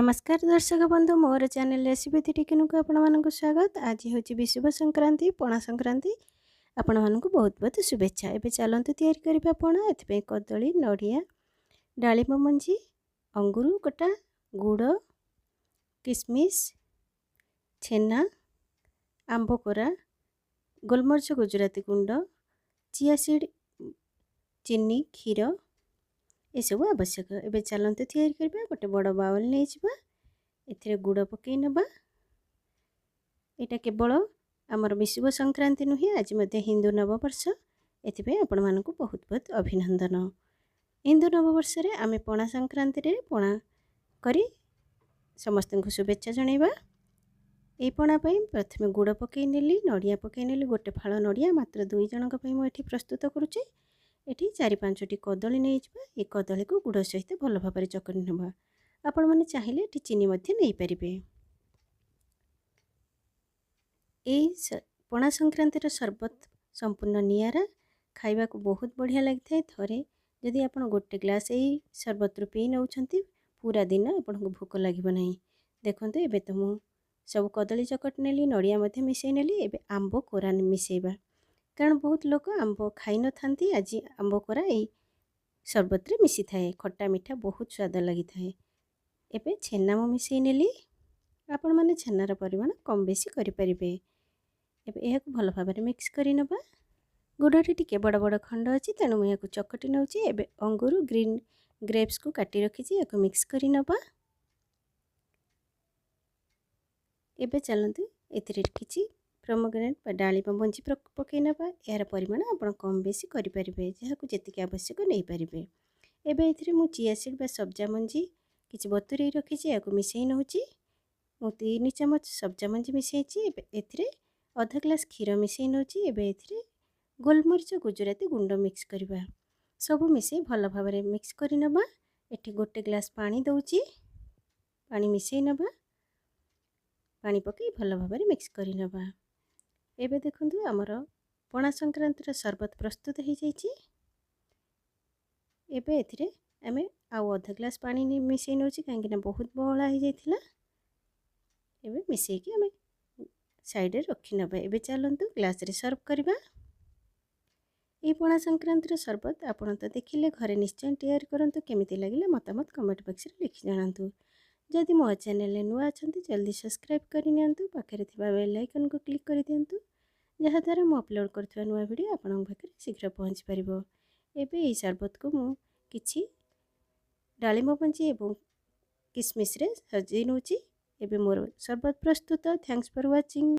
नमस्कार दर्शक बंधु मोर चैनल रेसिपी टिकिन को आपण मानक स्वागत। आज हूँ विषुव संक्रांति पणा संक्रांति आपण मानक बहुत बहुत शुभेच्छा। एबे चलतु तैयारी करबा पणा। एथपे कदली नड़िया डालिम मंजी अंगूर कटा गुड़ किसमिस छेना आंब कोरा गोलमरिच गुजराती गुंड चिया सीड चीनी क्षीर एसबू आवश्यक। एबे चलतु तैयारी करबा। गोटे बड़ बाउल नहीं जावा एथिरे गुड़ पकई नबा। एटा केवल आमर विषुव संक्रांति नुहे आज मध्य हिंदू नववर्ष। एथिपे आपण मानकु बहुत बहुत अभिनंदन। हिंदू नववर्ष रे आमे पणा संक्रांति रे पणा करी समस्त को शुभेच्छा जणाइबा। ए पणा पई प्रथमे गुड़ पकई नेली नड़िया पकई नेली गोटे फाळ नड़िया मात्र 2 जनक पई मु एठी प्रस्तुत करूची। एठी 4-5टी कदली नहीं जावा। ए कदली को गुड़ सहित भल भाबरे चकड़ी नबा। आपण माने चाहिले एठी चीनी मध्ये नहीं परिबे। ए पणा संक्रांतिर शरबत संपूर्ण नियारा खाइबा को बहुत बढ़िया लगता है। थरे जदि आपण गोटे ग्लास ए शरबत रु पी नउछंती पूरा दिन आपण को भूख लागिबो नहीं। देखंतु एबे त मु सब कदली चकट नेली नड़िया मध्ये मिसई नेली। एबे आंब कोरा मिसईबा कारण बहुत लोक आंब खाई न थांती। आज आंब कोरा ए शरबत रे मिसी थाए खट्टा मीठा बहुत स्वाद लगी थाए। एबे छेना मु मिसई नेली। आपण माने छेनार परिमाण कम बेसी करि परिबे। एबे एहाको भल भाबरे मिक्स करि नबा। गुड़टी टिके बड़ बड़ खंड अछि तेणु मु याको चकटी नउची। एबे अंगूर ग्रीन ग्रेप्स को काटी रखिछि याको मिक्स करि नबा। एबे चलंतु एथिरे किछि प्रोमोग्रेनेट बा डालिम मंजी पकई नबा। यार परिमाण आपण कम बेसी करि परिबे जहाको जेतिके आवश्यक नै परिबे। एबे एथिरे मु चिया सीड बा सब्जा मंजी किछि बतुरई रखिछि याको मिसई नउची। मु 3 चमच सब्जा मंजी मिसईछि। एबे एथिरे आधा ग्लास क्षीर मिसई नउची। एबे एथिरे गोलमरिच गुजराती गुंड मिक्स करबा। सब मिसई भल भाबरे मिक्स करि नबा। एठी गोटे ग्लास पानी दउची पानी मिसई नबा। पानी पकई भल भाबरे मिक्स करि नबा। एबे देखंतु हमर पणा संक्रांतिर शरबत प्रस्तुत हो जाइछि। एबे एथिरे आमे आउ आधा ग्लास पानी मिसई नउची काहेकि ना बहुत बहळा हो जाइथिला। एबे मिसई कि आमे साइड रे रखि नबा। एबे चलंतु ग्लास रे सर्व करबा। ए पणा संक्रांतिर शरबत आपण तो देखिले घरे निश्चय तैयार करंतु। केमिति लागिले मतामत कमेंट बॉक्स रे लिखि जणांतु। जदि मो चैनल नुआ अछंती जल्दी सब्सक्राइब करि नियंतु। पाखरे थिबा बेल आइकन को क्लिक करि दियंतु जहा द्वारा मु अपलोड करथुवा नुआ वीडियो आपन पाखरे शीघ्र पहुंच परिबो। एबे ए शरबत को मु किछि डालिम मंजी एवं किसमिस रे सजई नउची। एबे मोर शरबत प्रस्तुत। Thanks for watching.